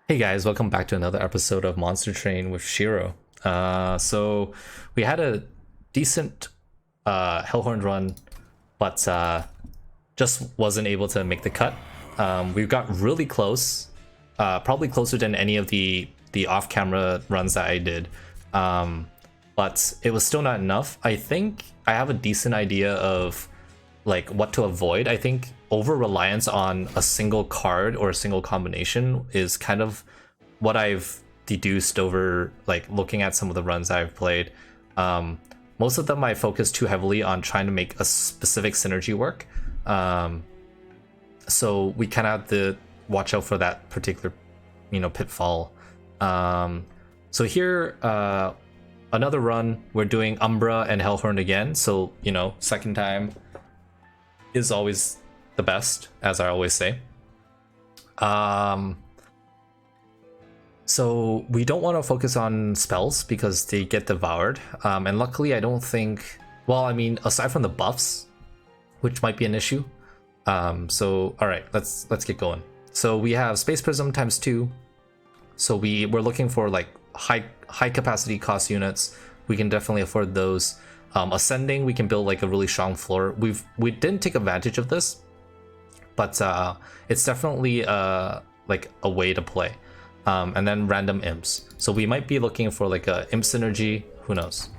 Hey guys, welcome back to another episode of Monster Train with Shiro. So we had a decent Hellhorn run, but just wasn't able to make the cut. We got really close, probably closer than any of the off-camera runs that I did, but it was still not enough. I think I have a decent idea of like what to avoid. I think over reliance on a single card or a single combination is kind of what I've deduced over like looking at some of the runs I've played. Most of them I focus too heavily on trying to make a specific synergy work, so we kind of have to watch out for that particular pitfall. So here, another run, we're doing Umbra and Hellhorn again, so second time is always the best, as I always say. So we don't want to focus on spells because they get devoured, and luckily I don't think, well, I mean, aside from the buffs, which might be an issue. So all right, let's get going. So we have Space Prism ×2, so we're looking for like high capacity cost units. We can definitely afford those. Ascending, we can build like a really strong floor. We didn't take advantage of this, but it's definitely like a way to play. And then random imps. So we might be looking for like a imp synergy. Who knows?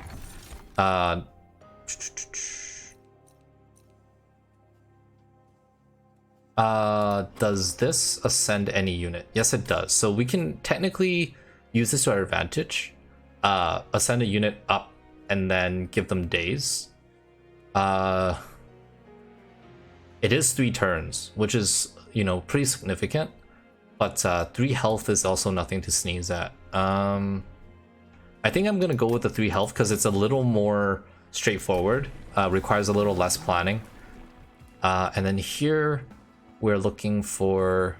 Does this ascend any unit? Yes, it does. So we can technically use this to our advantage. Ascend a unit up and then give them days. It is 3 turns, which is pretty significant, but 3 health is also nothing to sneeze at. I think I'm gonna go with the 3 health because it's a little more straightforward, requires a little less planning. And then here we're looking for,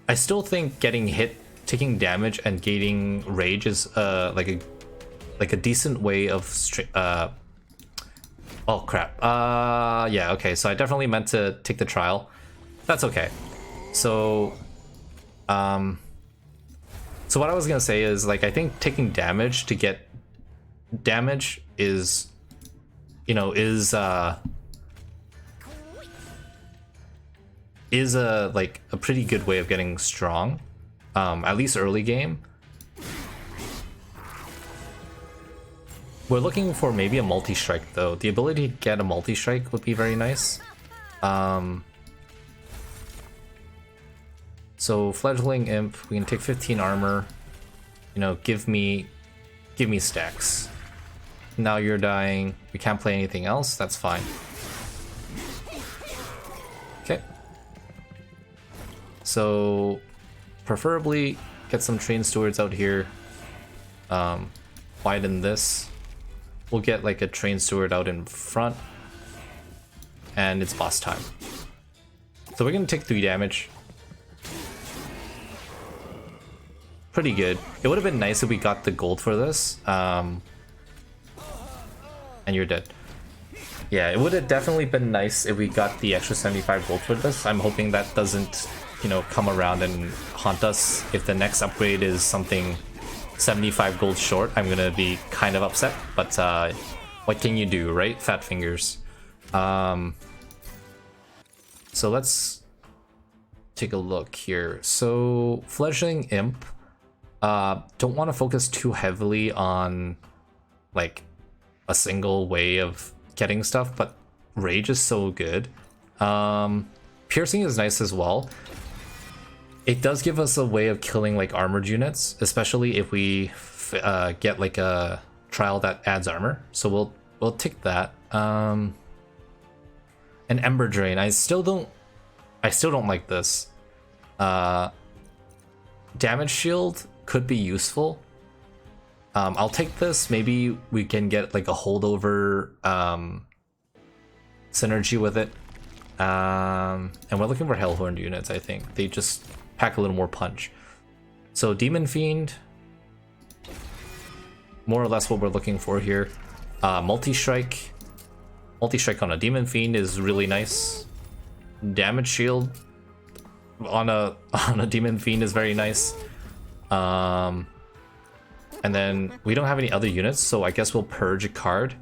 I still think getting hit, taking damage and gaining rage is like a decent way of oh crap. Yeah, okay, so I definitely meant to take the trial. That's okay. So so what I was gonna say is, like, I think taking damage to get damage is is a like a pretty good way of getting strong, at least early game. We're looking for maybe a multi-strike though. The ability to get a multi-strike would be very nice. So fledgling imp, we can take 15 armor. Give me stacks. Now you're dying. We can't play anything else. That's fine. Okay. So preferably get some train stewards out here. Widen this. We'll get like a train steward out in front, and it's boss time. So we're gonna take 3 damage. Pretty good. It would have been nice if we got the gold for this. And you're dead. Yeah, it would have definitely been nice if we got the extra 75 gold for this. I'm hoping that doesn't, come around and haunt us. If the next upgrade is something 75 gold short, I'm gonna be kind of upset, but what can you do, right? Fat fingers. So let's take a look here. So fledgling imp, don't want to focus too heavily on like a single way of getting stuff, but rage is so good. Piercing is nice as well. It does give us a way of killing like armored units, especially if we get like a trial that adds armor. So we'll take that. An Ember Drain. I still don't like this. Damage shield could be useful. I'll take this. Maybe we can get like a holdover synergy with it. And we're looking for Hellhorn units. I think they just pack a little more punch. So Demon Fiend, more or less what we're looking for here. Multi-strike on a Demon Fiend is really nice. Damage shield on a on a demon fiend is very nice. And then we don't have any other units, so I guess we'll purge a card.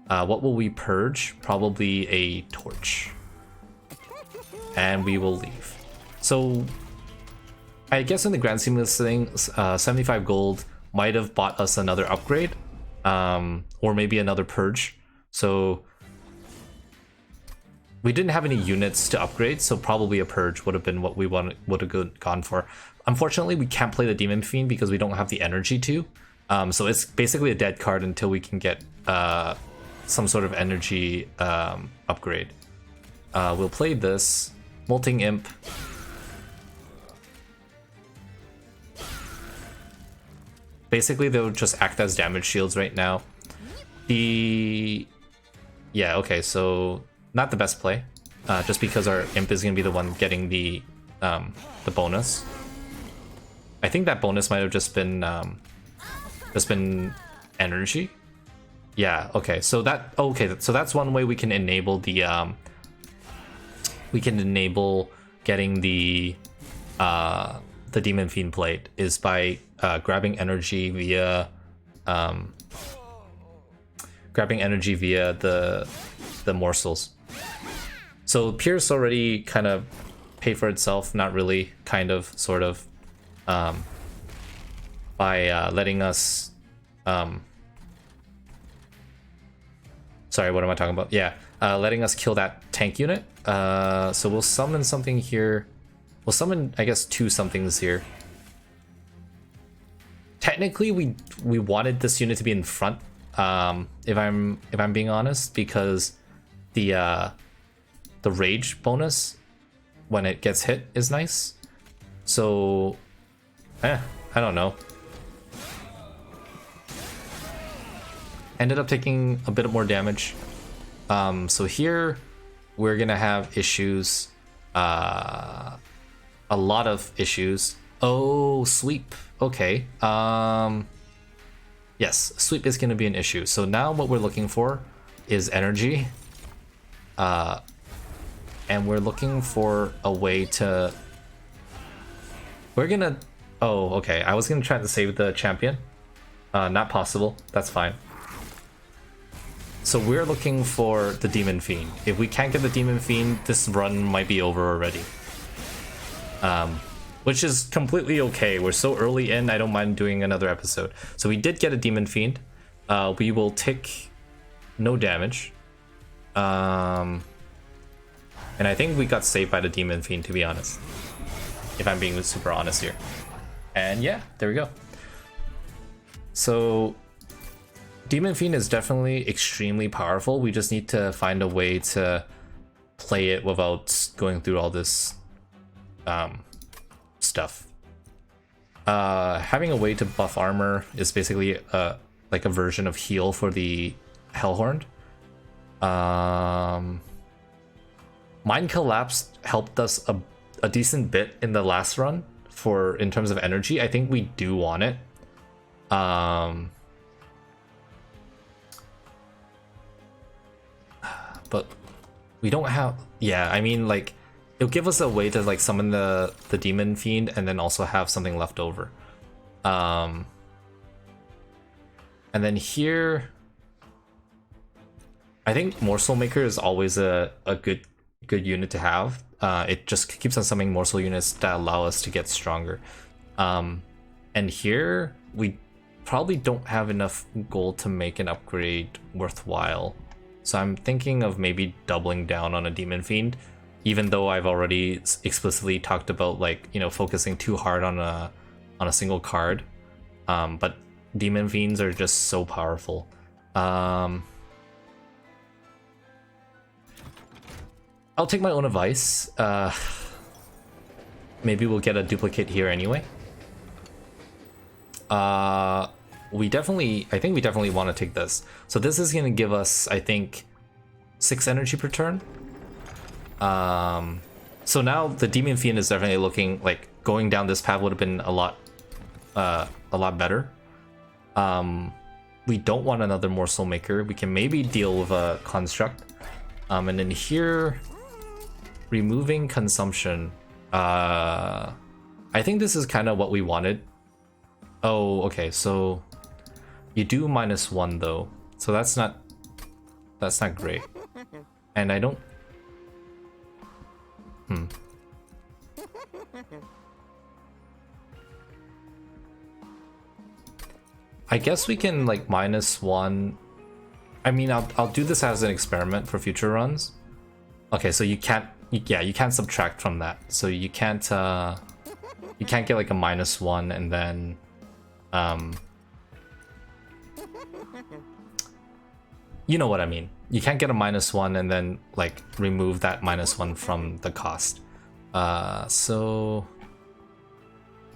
What will we purge? Probably a torch. And we will leave. So I guess in the grand scheme of things, 75 gold might have bought us another upgrade, or maybe another purge. So we didn't have any units to upgrade, so probably a purge would have been what we would have gone for. Unfortunately, we can't play the Demon Fiend because we don't have the energy to. So it's basically a dead card until we can get some sort of energy upgrade. We'll play this Molting Imp. Basically, they'll just act as damage shields right now. Yeah, okay, so not the best play, just because our Imp is gonna be the one getting the bonus. I think that bonus might have just been energy. Yeah, okay, so that's one way we can enable the getting the Demon Fiend plate is by grabbing energy via the morsels. So Pierce already kind of paid for itself, not really, kind of, sort of, by letting us sorry, what am I talking about? Yeah, letting us kill that tank unit. So we'll summon something here. We'll summon, I guess, 2 somethings here. Technically, we wanted this unit to be in front, if I'm being honest, because the rage bonus when it gets hit is nice. So, I don't know. Ended up taking a bit more damage. So here we're gonna have issues, a lot of issues. Oh, sweep. Okay. Yes, sweep is gonna be an issue. So now what we're looking for is energy. And we're looking for a way to... We're gonna... Oh, okay. I was gonna try to save the champion. Not possible. That's fine. So we're looking for the Demon Fiend. If we can't get the Demon Fiend, this run might be over already. Which is completely okay. We're so early in, I don't mind doing another episode. So we did get a Demon Fiend. We will take no damage. And I think we got saved by the Demon Fiend, to be honest. If I'm being super honest here. And yeah, there we go. So Demon Fiend is definitely extremely powerful. We just need to find a way to play it without going through all this stuff. Having a way to buff armor is basically like a version of heal for the Hellhorn. Mind Collapse helped us a decent bit in the last run in terms of energy. I think we do want it. But we don't have... Yeah, I mean, like, it'll give us a way to, like, summon the Demon Fiend and then also have something left over. And then here... I think Morsel Maker is always a good unit to have. It just keeps on summoning morsel units that allow us to get stronger. And here, we probably don't have enough gold to make an upgrade worthwhile. So I'm thinking of maybe doubling down on a Demon Fiend, even though I've already explicitly talked about, like, you know, focusing too hard on a single card. But Demon Fiends are just so powerful. I'll take my own advice. Maybe we'll get a duplicate here anyway. I think we definitely want to take this. So this is going to give us, I think, 6 energy per turn. So now the Demon Fiend is definitely looking like going down this path would have been a lot better. We don't want another Morsel Maker. We can maybe deal with a Construct. And then here, removing consumption. I think this is kind of what we wanted. Oh, okay, so you do -1 though, so that's not great. And I don't. I guess we can like -1. I mean, I'll do this as an experiment for future runs. Okay, so you can't. Yeah, you can't subtract from that. So you can't. You can't get like a -1 and then. You know what I mean. You can't get a -1 and then like remove that -1 from the cost. So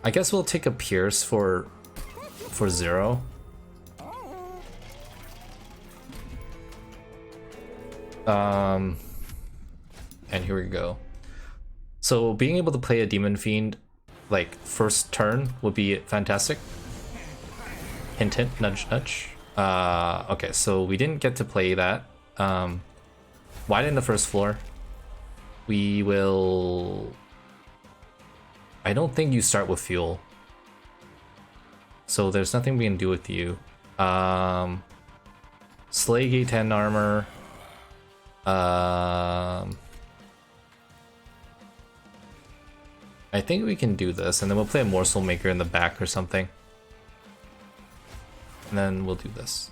I guess we'll take a Pierce for 0. And here we go. So being able to play a Demon Fiend like first turn would be fantastic. Hint hint, nudge nudge. Okay, so we didn't get to play that. Widen the first floor. We will. I don't think you start with fuel, so there's nothing we can do with you. Slay Gate 10 armor. I think we can do this, and then we'll play a Morsel Maker in the back or something. And then we'll do this.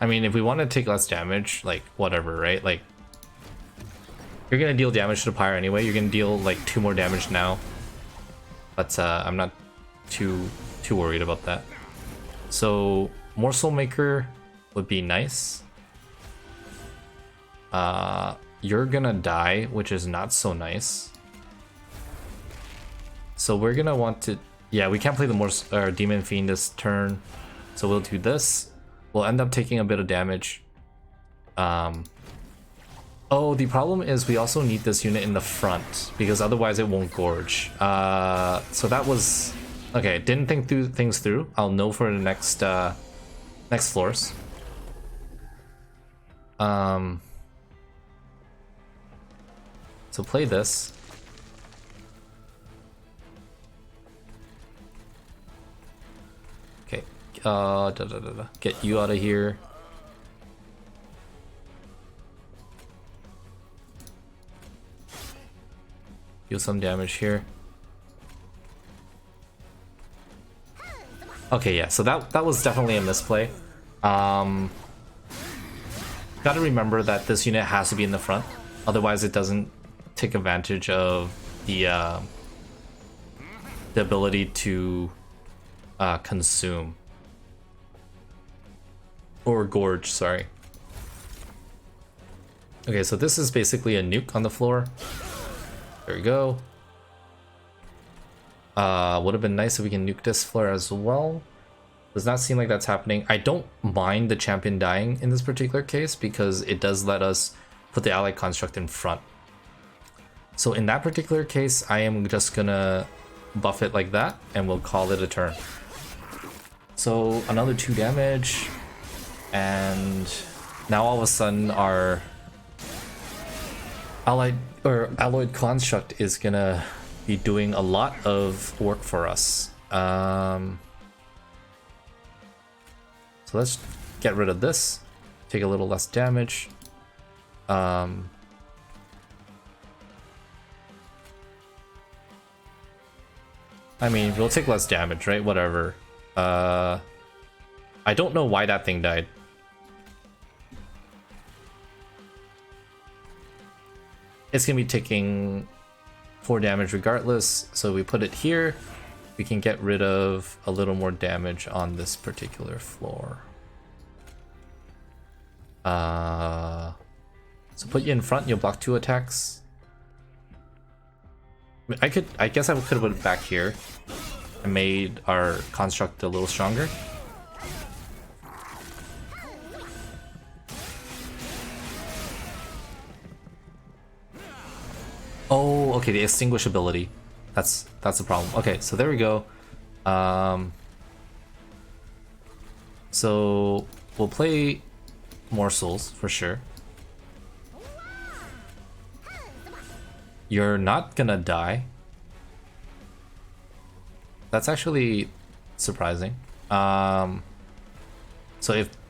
I mean, if we want to take less damage, like, whatever, right? Like, you're gonna deal damage to the Pyre anyway. You're gonna deal, like, 2 more damage now. But, I'm not too worried about that. So, Morsel Maker would be nice. You're gonna die, which is not so nice. So we're gonna want to, yeah, we can't play the Demon Fiend this turn, so we'll do this. We'll end up taking a bit of damage. Oh, the problem is we also need this unit in the front because otherwise it won't gorge. So that was okay. Didn't think things through. I'll know for the next floors. So play this. Okay, get you out of here. Deal some damage here. Okay, yeah, so that was definitely a misplay. Gotta remember that this unit has to be in the front, otherwise it doesn't take advantage of the ability to consume or gorge, sorry. Okay, so this is basically a nuke on the floor. There we go. Would have been nice if we can nuke this floor as well. Does not seem like that's happening. I don't mind the champion dying in this particular case because it does let us put the allied construct in front. So in that particular case, I am just gonna buff it like that and we'll call it a turn. So another 2 damage, and now all of a sudden our alloyed construct is gonna be doing a lot of work for us. So let's get rid of this, take a little less damage. I mean, we'll take less damage, right? Whatever. I don't know why that thing died. It's gonna be taking 4 damage regardless, so we put it here. We can get rid of a little more damage on this particular floor. So put you in front, you'll block 2 attacks. I guess I could have put it back here and made our construct a little stronger. Oh, okay, the extinguish ability. That's the problem. Okay, so there we go. So we'll play morsels for sure. You're not gonna die. That's actually surprising. So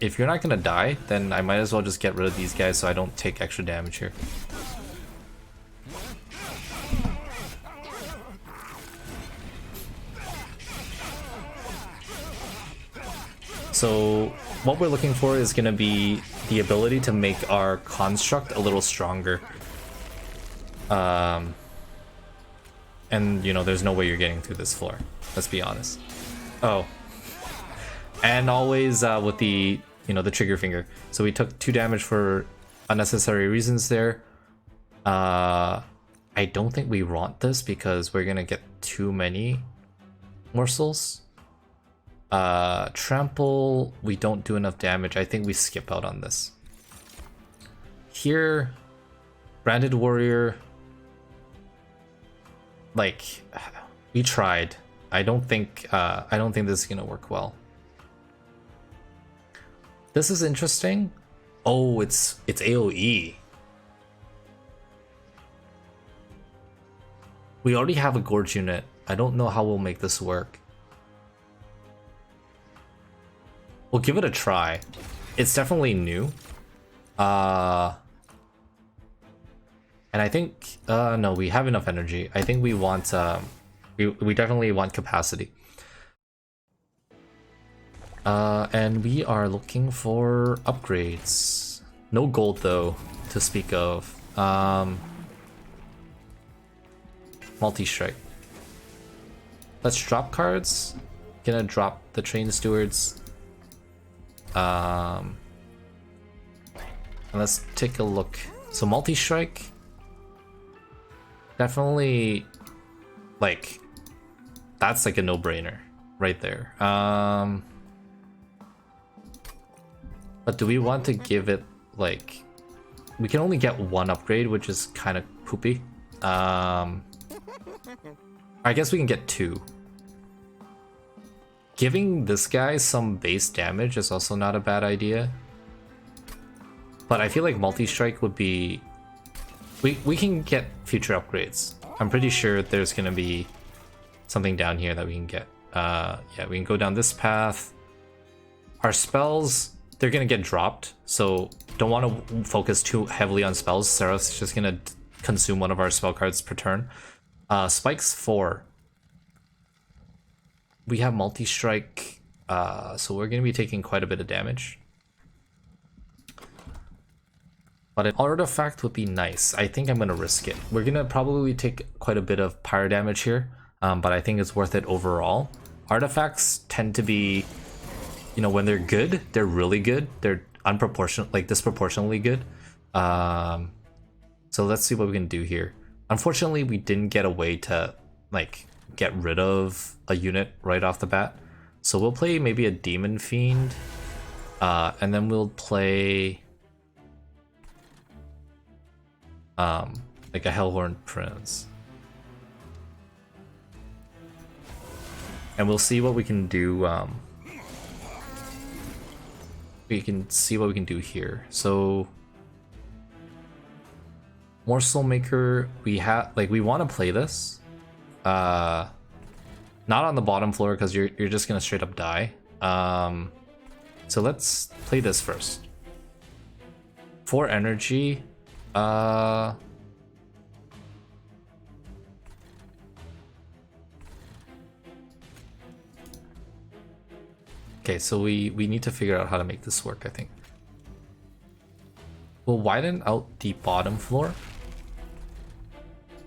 if you're not gonna die, then I might as well just get rid of these guys so I don't take extra damage here. So what we're looking for is gonna be the ability to make our construct a little stronger. And you know, there's no way you're getting through this floor. Let's be honest. Oh. And always with the, you know, the trigger finger. So we took 2 damage for unnecessary reasons there. I don't think we want this because we're gonna get too many morsels. Trample, we don't do enough damage. I think we skip out on this. Here, Branded Warrior, like, we tried. I don't think this is gonna work well. This is interesting. Oh, it's AoE. We already have a Gorge unit. I don't know how we'll make this work. We'll give it a try. It's definitely new. And I think no, we have enough energy. I think we want we definitely want capacity. And we are looking for upgrades. No gold though to speak of. Multi-strike. Let's drop cards. Gonna drop the train stewards. And let's take a look. So multi-strike, definitely, like, that's like a no-brainer right there. But do we want to give it, like, we can only get 1 upgrade, which is kind of poopy. I guess we can get 2. Giving this guy some base damage is also not a bad idea. But I feel like multi-strike would be... We can get future upgrades. I'm pretty sure there's gonna be something down here that we can get. Yeah, we can go down this path. Our spells, they're gonna get dropped, so don't want to focus too heavily on spells. Seraph's just gonna consume one of our spell cards per turn. Spikes 4. We have multi-strike, so we're going to be taking quite a bit of damage. But an artifact would be nice. I think I'm going to risk it. We're going to probably take quite a bit of pyro damage here, but I think it's worth it overall. Artifacts tend to be, you know, when they're good, they're really good. They're unproportionate, like disproportionately good. So let's see what we can do here. Unfortunately, we didn't get a way to, like, get rid of a unit right off the bat. So we'll play maybe a Demon Fiend, and then we'll play like a Hellhorn Prince. And we'll see what we can do. We can see what we can do here. So Morsel Maker, we have, like, we want to play this. Not on the bottom floor because you're just gonna straight up die. So let's play this first. 4 energy. Okay, so we need to figure out how to make this work, I think. We'll widen out the bottom floor.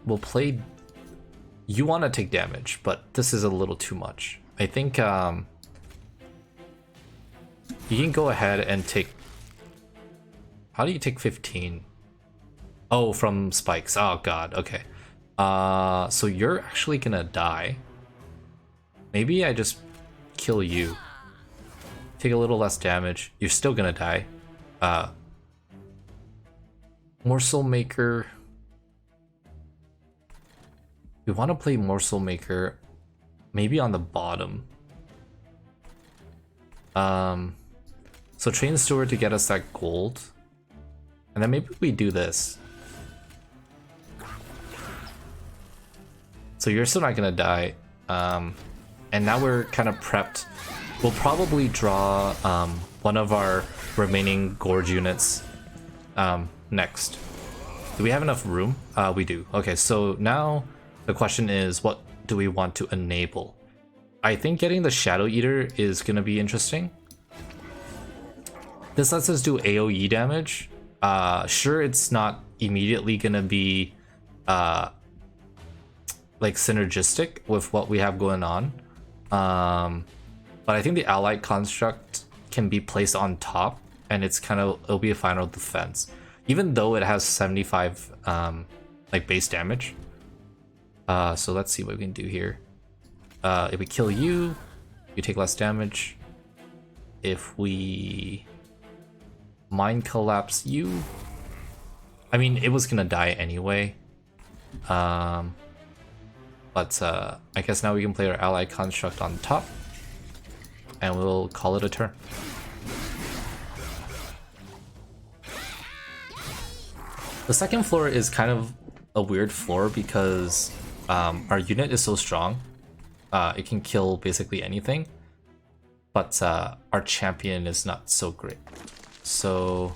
We'll play... You want to take damage, but this is a little too much. I think you can go ahead and take... How do you take 15? Oh, from spikes. Oh god, okay. So you're actually gonna die. Maybe I just kill you. Take a little less damage. You're still gonna die. Morsel Maker. We want to play Morsel Maker maybe on the bottom. So Train Steward to get us that gold. And then maybe we do this. So you're still not gonna die. And now we're kind of prepped. We'll probably draw one of our remaining Gorge units next. Do we have enough room? We do. Okay, so now the question is, what do we want to enable? I think getting the Shadow Eater is gonna be interesting. This lets us do AoE damage. Sure, it's not immediately gonna be like synergistic with what we have going on, but I think the allied construct can be placed on top, and it'll be a final defense, even though it has 75 like base damage. So let's see what we can do here. If we kill you, you take less damage. If we mind collapse you, I mean, it was gonna die anyway. But I guess now we can play our ally construct on top, and we'll call it a turn. The second floor is kind of a weird floor because our unit is so strong. It can kill basically anything, but our champion is not so great. So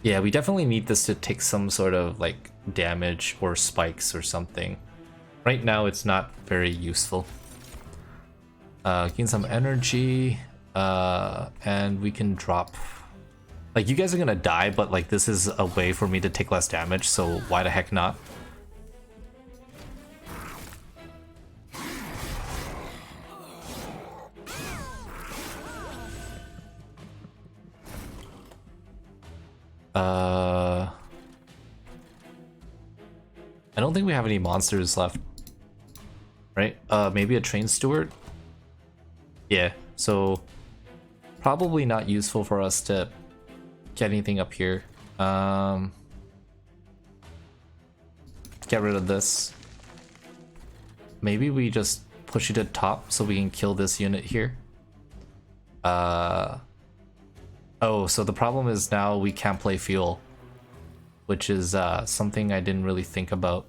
yeah, we definitely need this to take some sort of like damage or spikes or something. Right now it's not very useful. Gain some energy, and we can drop. Like, you guys are gonna die, but like this is a way for me to take less damage, so why the heck not? I don't think we have any monsters left, right? Maybe a train steward? Yeah, so probably not useful for us to get anything up here. Get rid of this. Maybe we just push it to top so we can kill this unit here. Oh, so the problem is now we can't play fuel, which is something I didn't really think about.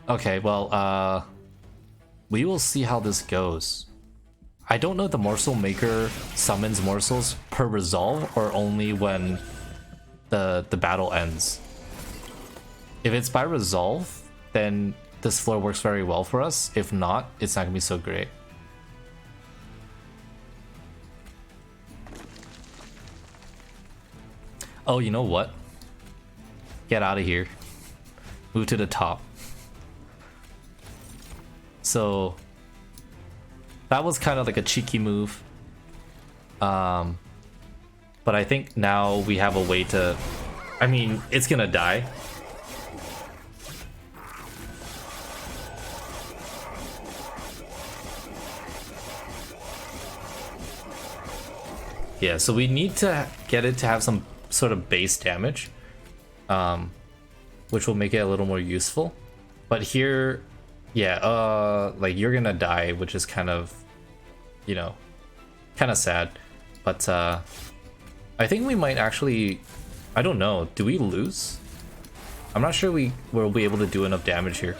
Okay, well, we will see how this goes. I don't know if the morsel maker summons morsels per resolve or only when the battle ends. If it's by resolve, then this floor works very well for us. If not, it's not gonna be so great. Oh, you know what? Get out of here. Move to the top. So that was kind of like a cheeky move. But I think now we have a way to... I mean, it's gonna die. Yeah, so we need to get it to have some sort of base damage, which will make it a little more useful. But here, yeah, like you're gonna die, which is kind of, you know, kind of sad. But I think we might actually, I don't know, do we lose? I'm not sure we will be able to do enough damage here.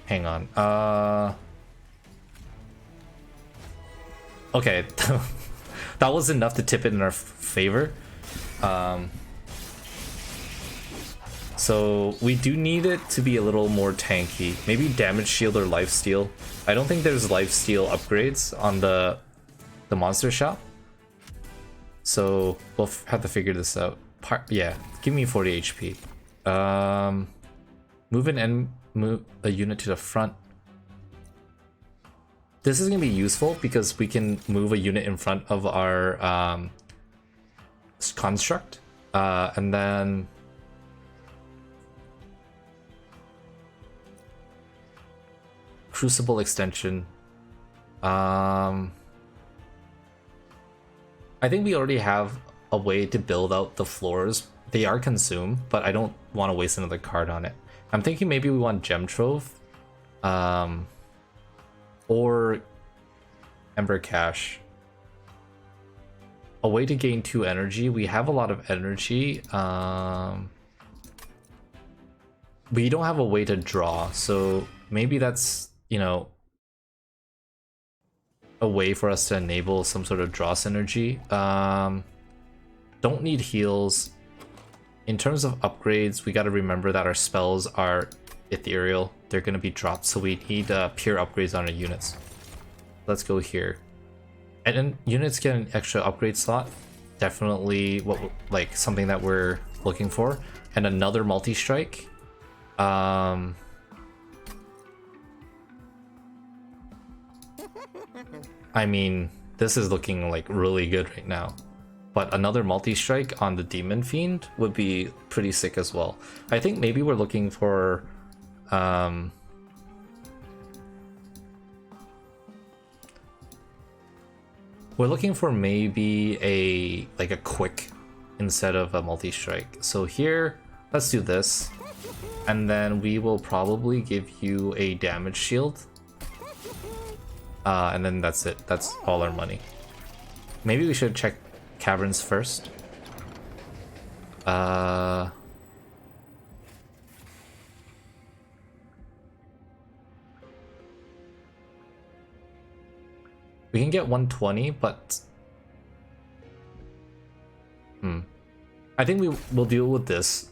Hang on. Okay, that was enough to tip it in our favor. So we do need it to be a little more tanky. Maybe damage shield or lifesteal. I don't think there's lifesteal upgrades on the monster shop. So we'll have to figure this out. Yeah, give me 40 HP. Move a unit to the front. This is gonna be useful because we can move a unit in front of our construct, and then Crucible extension. I think we already have a way to build out the floors. They are consumed, but I don't want to waste another card on it. I'm thinking maybe we want Gem Trove, or Ember Cache. A way to gain 2 energy. We have a lot of energy. We don't have a way to draw, so maybe that's, you know, a way for us to enable some sort of draw synergy. Don't need heals. In terms of upgrades, we got to remember that our spells are ethereal. They're going to be dropped, so we need pure upgrades on our units. Let's go here. And then units get an extra upgrade slot. Definitely like something that we're looking for. And another multi-strike. I mean, this is looking like really good right now. But another multi-strike on the Demon Fiend would be pretty sick as well. I think maybe we're looking for maybe a quick instead of a multi-strike. So here, let's do this. And then we will probably give you a damage shield. And then that's it. That's all our money. Maybe we should check caverns first. We can get 120, but I think we will deal with this.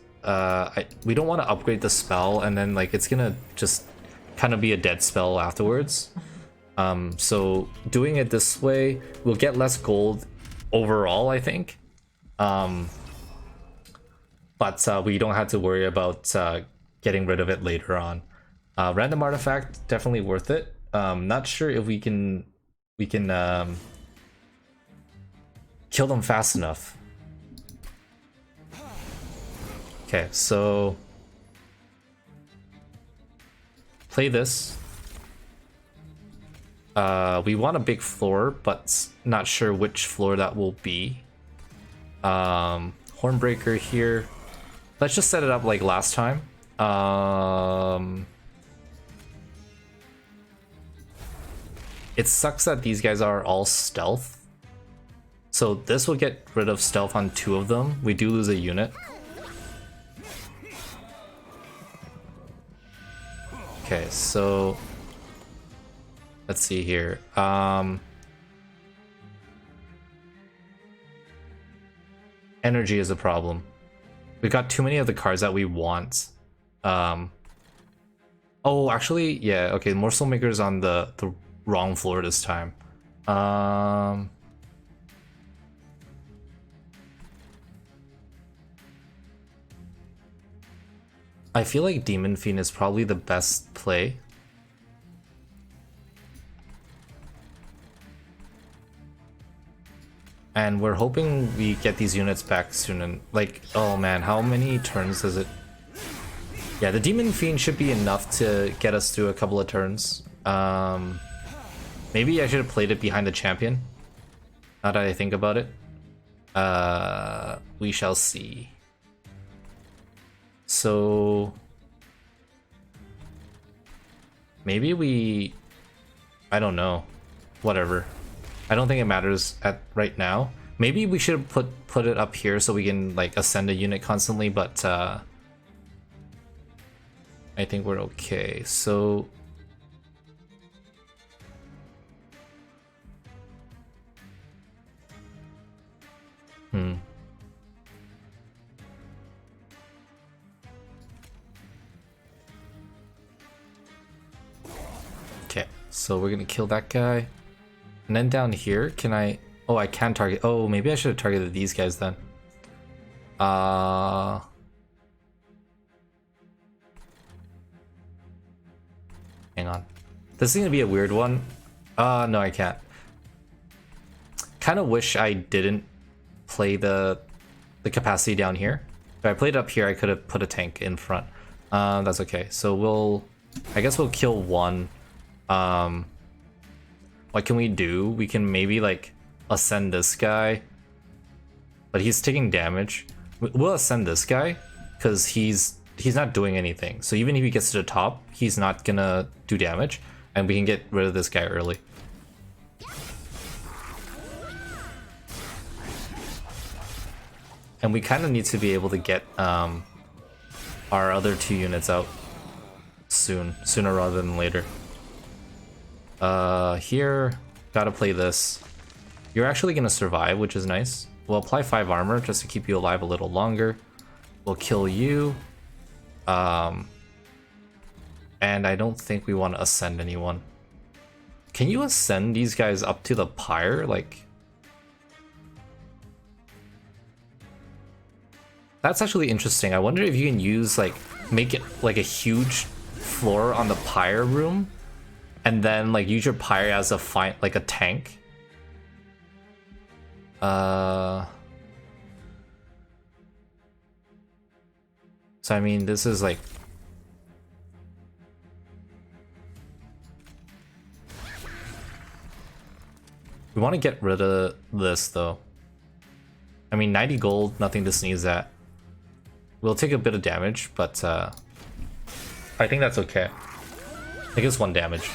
We don't want to upgrade the spell and then like it's gonna just kind of be a dead spell afterwards. So doing it this way, we'll get less gold overall, I think. But we don't have to worry about getting rid of it later on. Random artifact, definitely worth it. Not sure if we can kill them fast enough. Okay, so play this. We want a big floor, but not sure which floor that will be. Hornbreaker here. Let's just set it up like last time. It sucks that these guys are all stealth. So this will get rid of stealth on 2 of them. We do lose a unit. Okay, so let's see here. Energy is a problem. We got too many of the cards that we want. Oh, actually, yeah. Okay, Morsel Maker's on the wrong floor this time. I feel like Demon Fiend is probably the best play. And we're hoping we get these units back soon. And like, oh man, how many turns does it? Yeah, the Demon Fiend should be enough to get us through a couple of turns. Maybe I should have played it behind the champion. Now that I think about it. We shall see. So maybe I don't know. Whatever. I don't think it matters at right now. Maybe we should have put it up here so we can like ascend a unit constantly, but I think we're okay. So okay, so we're gonna kill that guy. And then down here, can I... Oh, I can target... Oh, maybe I should have targeted these guys then. Hang on. This is gonna be a weird one. No, I can't. Kind of wish I didn't play the capacity down here. If I played up here, I could have put a tank in front. That's okay. So I guess we'll kill one. What can we do? We can maybe like ascend this guy, but he's taking damage. We'll ascend this guy because he's not doing anything. So even if he gets to the top, he's not gonna do damage, and we can get rid of this guy early. And we kind of need to be able to get our other 2 units out sooner rather than later. Here, gotta play this. You're actually gonna survive, which is nice. We'll apply 5 armor just to keep you alive a little longer. We'll kill you. And I don't think we want to ascend anyone. Can you ascend these guys up to the pyre? Like... That's actually interesting. I wonder if you can use, like, make it like a huge floor on the pyre room, and then like use your pyre as a like a tank. So I mean, this is like... We want to get rid of this though. I mean, 90 gold, nothing to sneeze at. We'll take a bit of damage, but I think that's okay. I think it's 1 damage.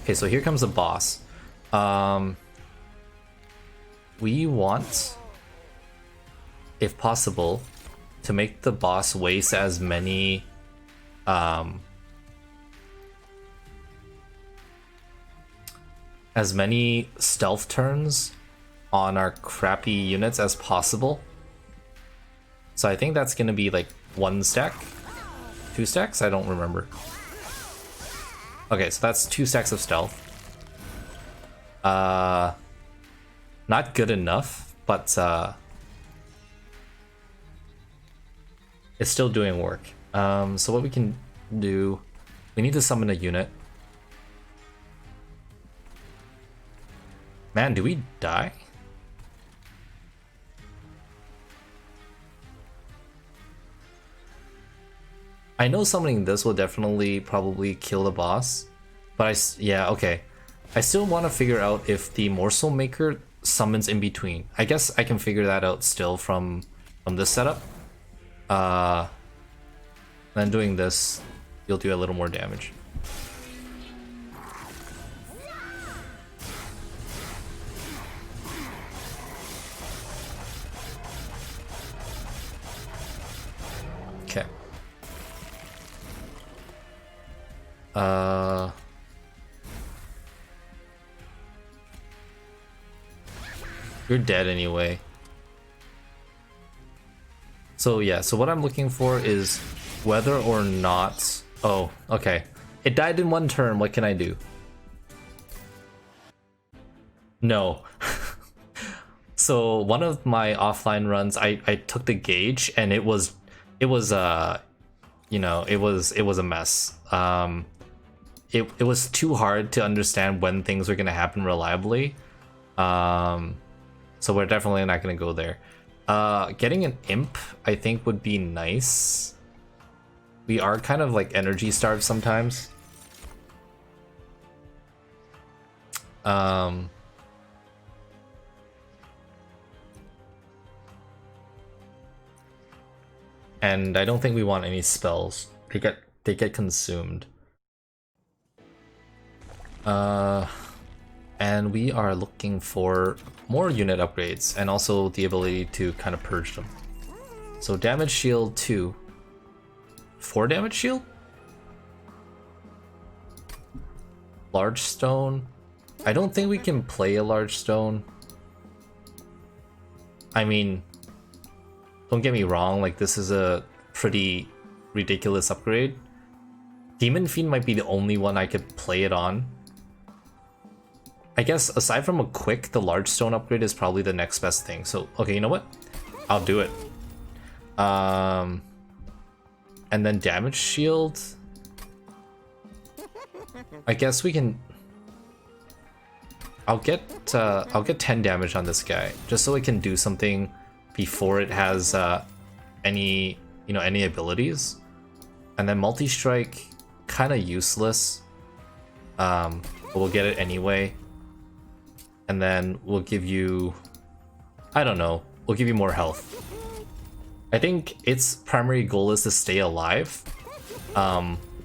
Okay, so here comes the boss. We want, if possible, to make the boss waste as many stealth turns on our crappy units as possible. So I think that's gonna be like 1 stack, 2 stacks, I don't remember. Okay, so that's 2 stacks of stealth. Not good enough, but it's still doing work. So what we can do, we need to summon a unit. Man, do we die? I know summoning this will definitely probably kill the boss, but yeah, okay. I still want to figure out if the morsel maker summons in between. I guess I can figure that out still from this setup. Then doing this, you'll do a little more damage. Okay. You're dead anyway. So yeah, so what I'm looking for is whether or not... Oh, okay. It died in 1 turn, what can I do? No. So one of my offline runs, I took the gauge and it was you know, it was a mess. It was too hard to understand when things were gonna happen reliably. So we're definitely not gonna go there. Getting an imp, I think, would be nice. We are kind of like energy starved sometimes. And I don't think we want any spells. They get consumed. And we are looking for more unit upgrades and also the ability to kind of purge them. So damage shield 2. 4 damage shield? Large stone. I don't think we can play a large stone. I mean, don't get me wrong, like this is a pretty ridiculous upgrade. Demon Fiend might be the only one I could play it on. I guess aside from a quick, the large stone upgrade is probably the next best thing. So, okay, you know what? I'll do it. And then damage shield. I guess we can... I'll get 10 damage on this guy, just so it can do something before it has any abilities. And then multi-strike, kind of useless. But we'll get it anyway. And then we'll give you, I don't know, we'll give you more health. I think its primary goal is to stay alive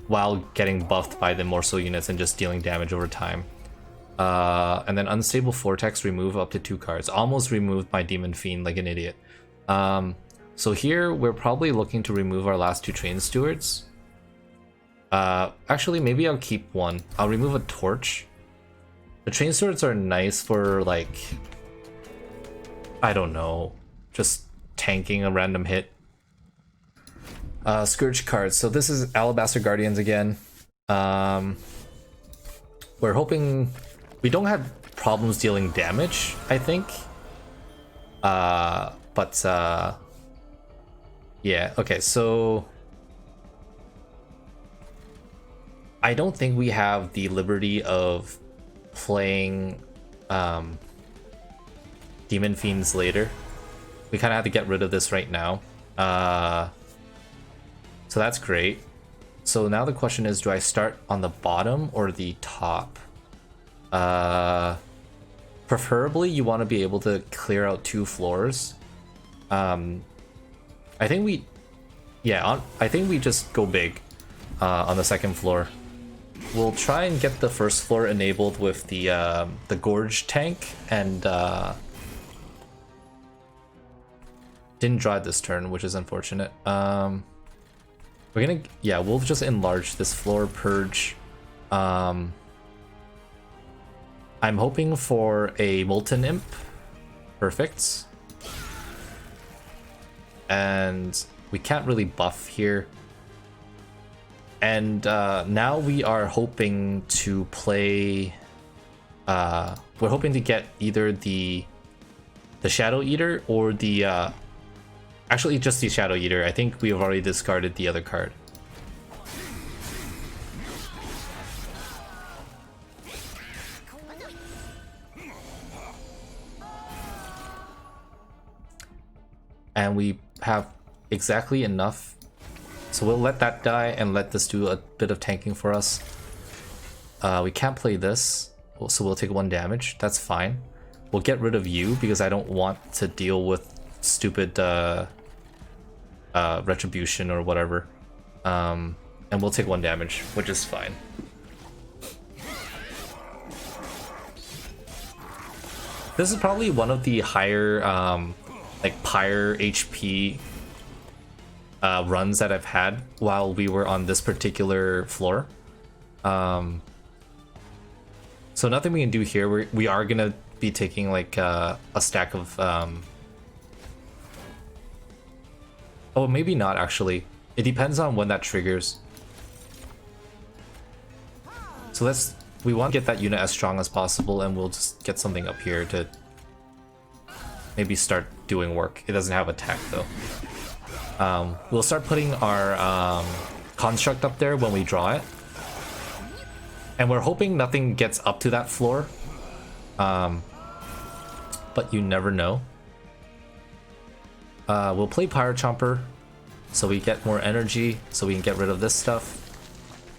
while getting buffed by the morsel units and just dealing damage over time. And then Unstable Vortex, remove up to 2 cards. Almost removed my Demon Fiend like an idiot. So here we're probably looking to remove our last 2 Train Stewards. Actually, maybe I'll keep one. I'll remove a Torch. The Train Stewards are nice for, like, I don't know, just tanking a random hit. Scourge cards. So this is Alabaster Guardians again. We're hoping we don't have problems dealing damage, I think. Yeah, okay, so I don't think we have the liberty of playing Demon Fiends later. We kind of have to get rid of this right now. So that's great. So now the question is, do I start on the bottom or the top? Preferably you want to be able to clear out 2 floors. I think we just go big on the second floor. We'll try and get the first floor enabled with the Gorge tank, and didn't draw it this turn, which is unfortunate. We'll just enlarge this floor, purge. I'm hoping for a Molten Imp. Perfect. And we can't really buff here. And now we are hoping to play... we're hoping to get either the Shadow Eater or the... actually, just the Shadow Eater. I think we have already discarded the other card. And we have exactly enough, so we'll let that die and let this do a bit of tanking for us. We can't play this, so we'll take 1 damage. That's fine. We'll get rid of you because I don't want to deal with stupid retribution or whatever. And we'll take 1 damage, which is fine. This is probably one of the higher like Pyre HP runs that I've had while we were on this particular floor. So nothing we can do here. We are gonna be taking like a stack of oh, maybe not actually. It depends on when that triggers. So we want to get that unit as strong as possible, and we'll just get something up here to maybe start doing work. It doesn't have attack though. We'll start putting our construct up there when we draw it. And we're hoping nothing gets up to that floor. But you never know. We'll play Pyre Chomper so we get more energy, so we can get rid of this stuff.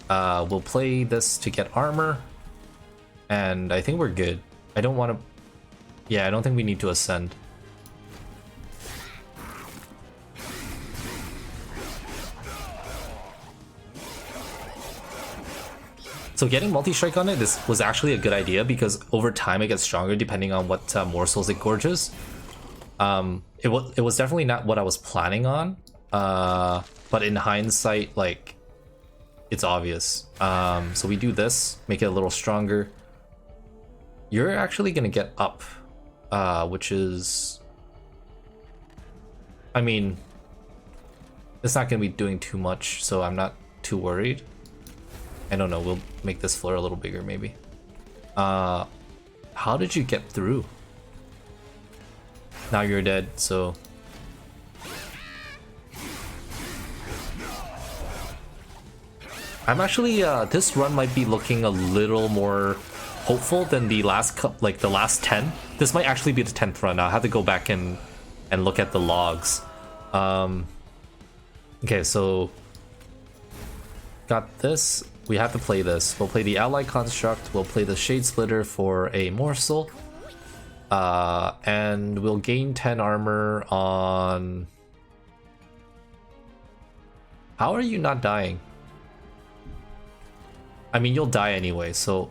We'll play this to get armor. And I think we're good. I don't want to... Yeah, I don't think we need to ascend. So getting multi-strike on it, this was actually a good idea because over time it gets stronger depending on what morsels it gorges. It was definitely not what I was planning on, but in hindsight, like, it's obvious. So we do this, make it a little stronger. You're actually gonna get up, which is... I mean, it's not gonna be doing too much, so I'm not too worried. I don't know, we'll make this floor a little bigger maybe. How did you get through? Now you're dead, so... I'm actually, this run might be looking a little more hopeful than the last the last 10. This might actually be the 10th run. I'll have to go back and look at the logs. Okay, so... Got this. We have to play this. We'll play the Ally Construct, we'll play the Shade Splitter for a morsel, and we'll gain 10 armor on... How are you not dying? I mean, you'll die anyway, so...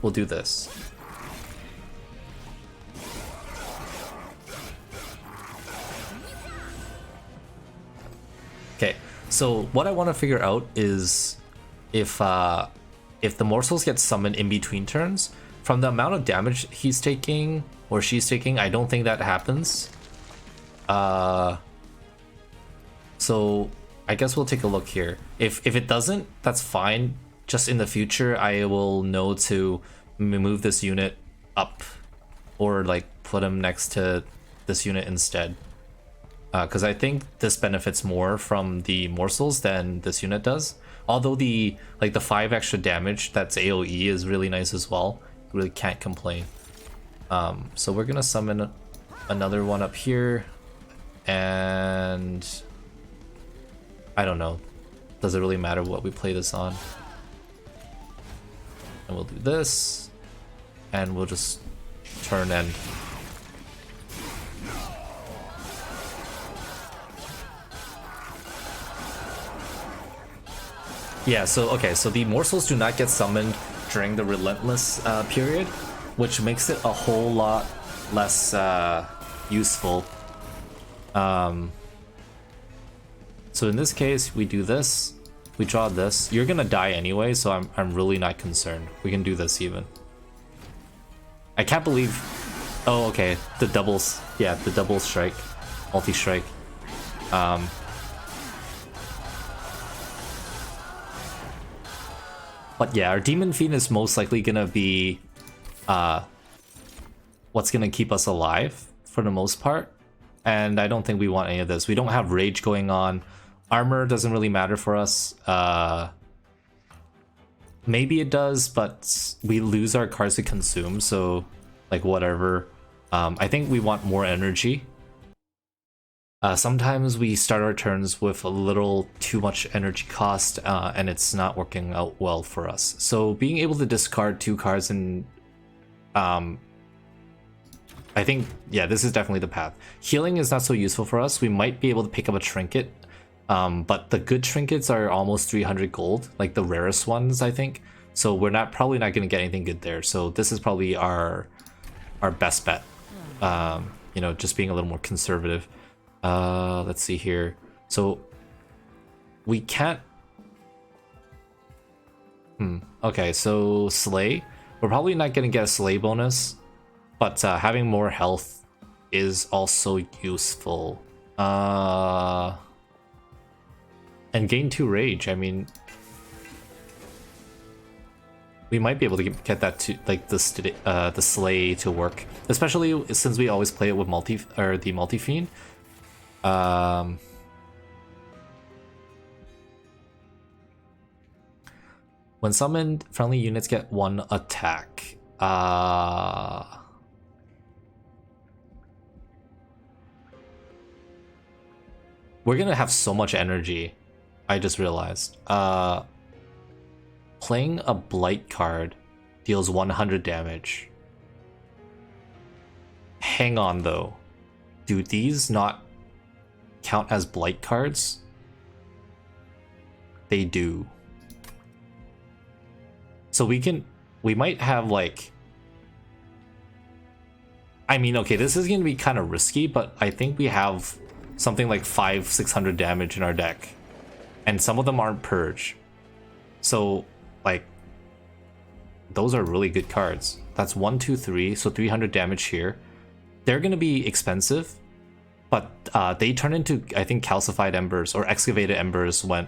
we'll do this. Okay, so what I want to figure out is if the morsels get summoned in between turns, from the amount of damage he's taking or she's taking, I don't think that happens. So I guess we'll take a look here. If it doesn't, that's fine. Just in the future, I will know to move this unit up or like put him next to this unit instead. Because I think this benefits more from the morsels than this unit does. Although the 5 extra damage that's AoE is really nice as well. Really can't complain. So we're gonna summon another one up here, and I don't know. Does it really matter what we play this on? And we'll do this, and we'll just turn end. Yeah, so okay, so the morsels do not get summoned during the relentless period, which makes it a whole lot less useful. So in this case, we do this, we draw this. You're gonna die anyway, so I'm really not concerned. We can do this even. I can't believe. Oh, okay, the doubles. Yeah, the double strike, multi-strike. But yeah, our Demon Fiend is most likely gonna be what's gonna keep us alive for the most part. And I don't think we want any of this. We don't have Rage going on. Armor doesn't really matter for us. Maybe it does, but we lose our cards to consume, so like whatever. I think we want more energy. Sometimes we start our turns with a little too much energy cost, and it's not working out well for us. So being able to discard 2 cards and I think, yeah, this is definitely the path. Healing is not so useful for us. We might be able to pick up a trinket, but the good trinkets are almost 300 gold, like the rarest ones, I think. So we're probably not going to get anything good there. So this is probably our best bet. You know, just being a little more conservative. Let's see here. So we can't. Okay, so Slay. We're probably not going to get a Slay bonus, but having more health is also useful. And gain 2 Rage. I mean, we might be able to get that to like the Slay to work, especially since we always play it with the multi fiend. When summoned, friendly units get 1 attack. We're gonna have so much energy. I just realized. Playing a Blight card deals 100 damage. Hang on though. Do these not count as Blight cards? They do. So we might have like, I mean, okay, this is gonna be kind of risky, but I think we have something like 500-600 damage in our deck, and some of them aren't purge. So like, those are really good cards. That's 1, 2, 3, so 300 damage here. They're gonna be expensive, but they turn into, I think, calcified embers or excavated embers when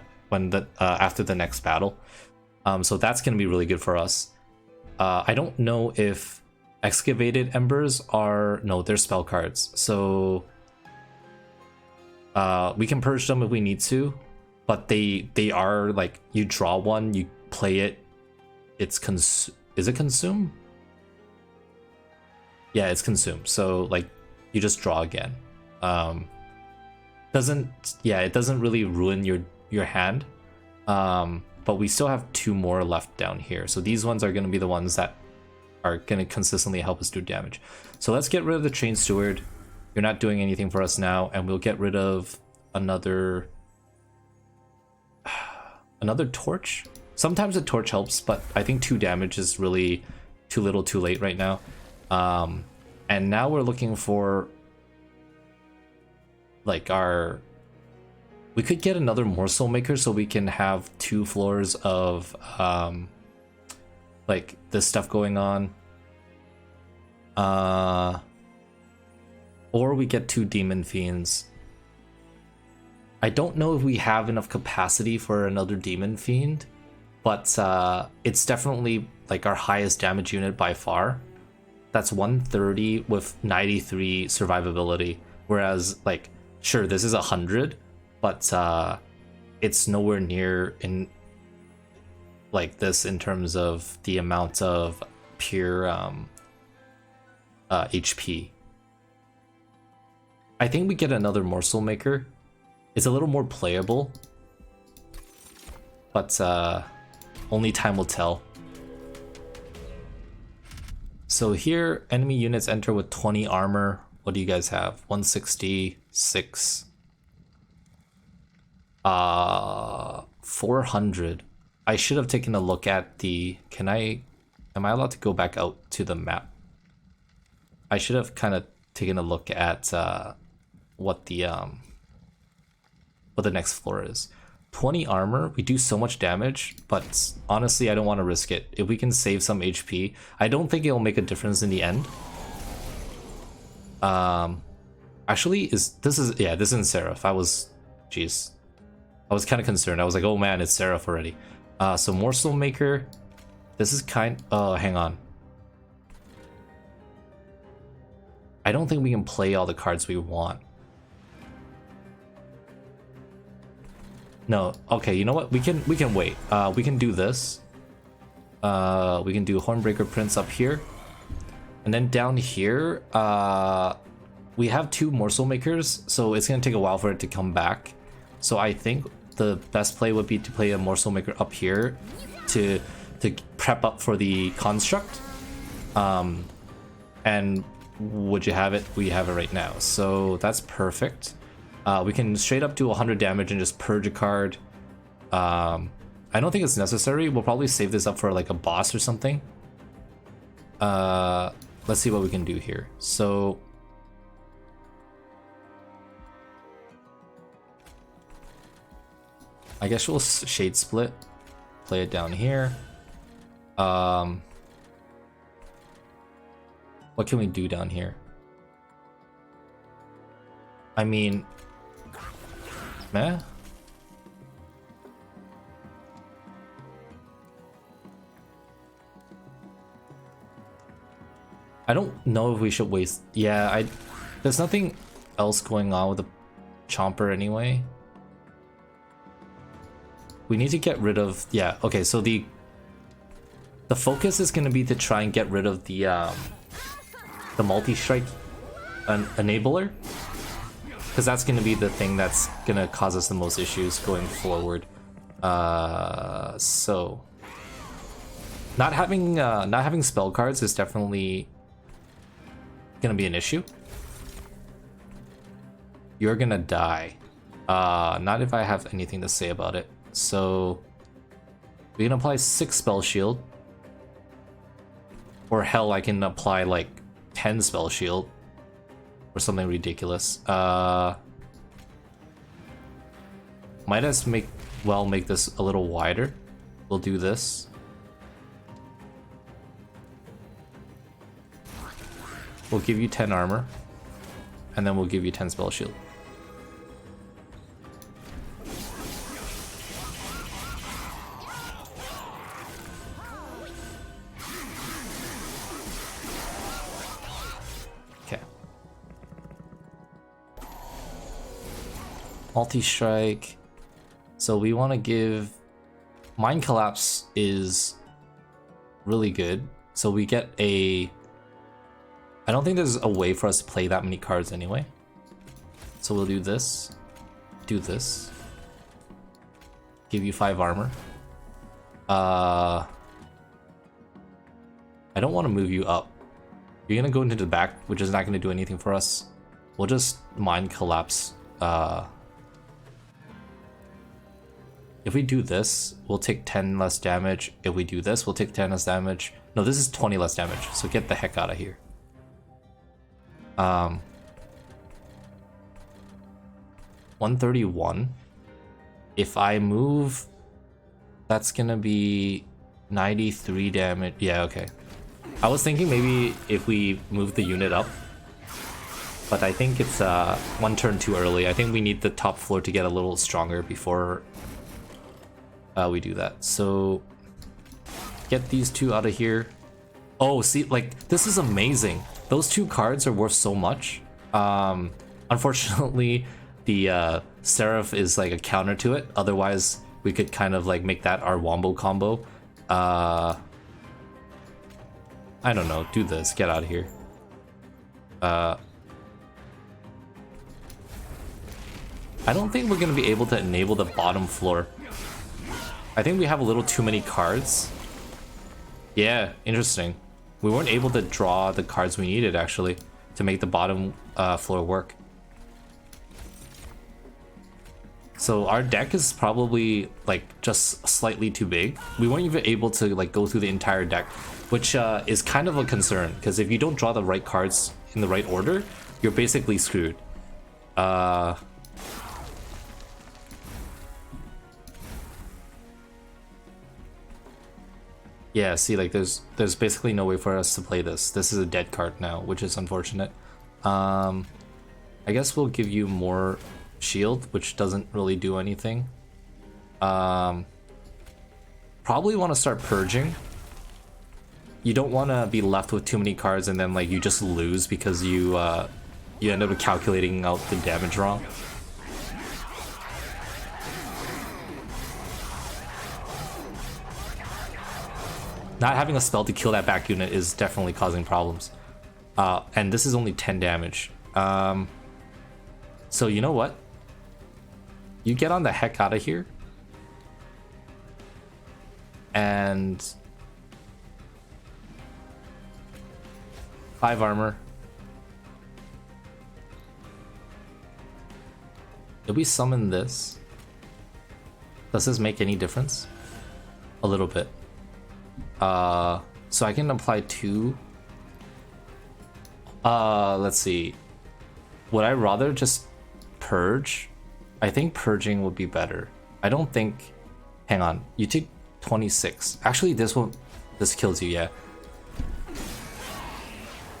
after the next battle. So that's gonna be really good for us. I don't know if excavated embers are, no, they're spell cards. So we can purge them if we need to, but they are like, you draw one, you play it, is it consume? Yeah, it's consumed. So like, you just draw again. It doesn't really ruin your hand. But we still have 2 more left down here. So these ones are going to be the ones that are going to consistently help us do damage. So let's get rid of the Train Steward. You're not doing anything for us now, and we'll get rid of another torch. Sometimes a torch helps, but I think 2 damage is really too little too late right now. And now we're looking for like we could get another morsel maker so we can have 2 floors of like this stuff going on. Or we get 2 demon fiends. I don't know if we have enough capacity for another demon fiend, but it's definitely like our highest damage unit by far. That's 130 with 93 survivability, whereas like sure this is 100, but it's nowhere near in like this in terms of the amount of pure HP. I think we get another morsel maker. It's a little more playable, but only time will tell. So here, enemy units enter with 20 armor. What do you guys have? 166. 400. I should have taken a look at the... am I allowed to go back out to the map? I should have kind of taken a look at what the next floor is. 20 armor, we do so much damage, but honestly I don't want to risk it. If we can save some HP, I don't think it'll make a difference in the end. Actually, this isn't Seraph. I was kind of concerned. I was like, oh man, it's Seraph already. So morsel maker, this is hang on. I don't think we can play all the cards we want. No, okay, you know what? We can wait. We can do this. We can do Hornbreaker Prince up here. And then down here, we have 2 morsel makers, so it's gonna take a while for it to come back. So I think the best play would be to play a morsel maker up here to prep up for the construct. And would you have it? We have it right now. So that's perfect. We can straight up do 100 damage and just purge a card. I don't think it's necessary. We'll probably save this up for like a boss or something. Let's see what we can do here. So I guess we'll shade split, play it down here. What can we do down here? I mean, meh. I don't know if we should waste. Yeah, there's nothing else going on with the Chomper anyway. We need to get rid of. Yeah, okay. So the focus is going to be to try and get rid of the multi-strike enabler, because that's going to be the thing that's going to cause us the most issues going forward. So not having spell cards is definitely gonna be an issue. You're gonna die. Not if I have anything to say about it. So we can apply 6 spell shield, or hell, I can apply like 10 spell shield or something ridiculous. Might as make this a little wider. We'll do this. We'll give you 10 armor, and then we'll give you 10 spell shield. Okay. Multi-strike. So we want to give... Mind Collapse is really good. So we get a... I don't think there's a way for us to play that many cards anyway. So we'll do this. Do this. Give you 5 armor. I don't want to move you up. You're gonna go into the back, which is not gonna do anything for us. We'll just Mind Collapse. If If we do this, we'll take 10 less damage. If we do this, we'll take 10 less damage. No, this is 20 less damage, so get the heck out of here. 131. If I move, that's gonna be 93 damage. Yeah, okay. I was thinking maybe if we move the unit up, but I think it's one turn too early. I think we need the top floor to get a little stronger before we do that. So get these two out of here. Oh, see, like, this is amazing. Those two cards are worth so much. Unfortunately, the Seraph is like a counter to it. Otherwise, we could kind of like make that our wombo combo. I don't know, do this, get out of here. I don't think we're gonna be able to enable the bottom floor. I think we have a little too many cards. Yeah, interesting. We weren't able to draw the cards we needed actually to make the bottom floor work. So our deck is probably like just slightly too big. We weren't even able to like go through the entire deck, which is kind of a concern because if you don't draw the right cards in the right order, you're basically screwed. Yeah, see, like there's basically no way for us to play this. This is a dead card now, which is unfortunate. I guess we'll give you more shield, which doesn't really do anything. Probably want to start purging. You don't want to be left with too many cards and then like you just lose because you end up calculating out the damage wrong. Not having a spell to kill that back unit is definitely causing problems. And this is only 10 damage. So you know what? You get on the heck out of here. And 5 armor. Did we summon this? Does this make any difference? A little bit. So I can apply 2. Let's see. Would I rather just purge? I think purging would be better. I don't think. Hang on. You take 26. Actually, this kills you. Yeah.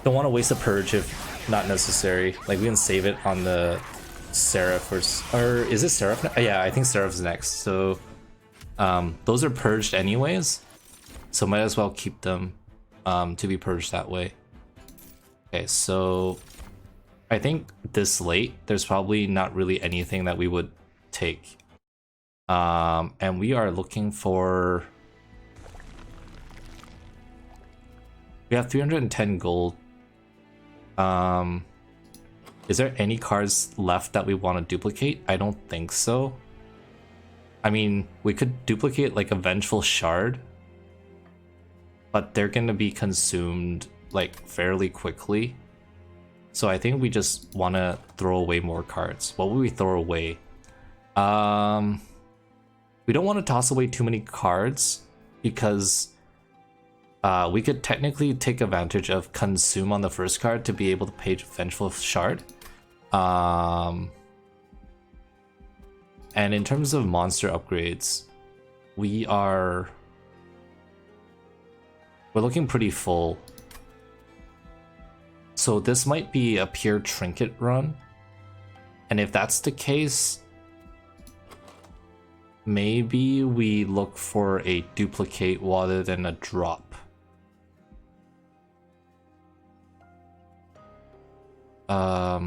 Don't want to waste a purge if not necessary. Like we can save it on the Seraph or is it Seraph? Yeah, I think Seraph's next. So those are purged anyways. So might as well keep them to be purged that way. Okay, so I think this late, there's probably not really anything that we would take. And we are looking for... We have 310 gold. Is there any cards left that we want to duplicate? I don't think so. I mean, we could duplicate like a Vengeful Shard, but they're gonna be consumed like fairly quickly. So I think we just want to throw away more cards. What would we throw away? We don't want to toss away too many cards because we could technically take advantage of consume on the first card to be able to pay Vengeful Shard. And in terms of monster upgrades, we're looking pretty full. So this might be a pure trinket run. And if that's the case, maybe we look for a duplicate rather than a drop. I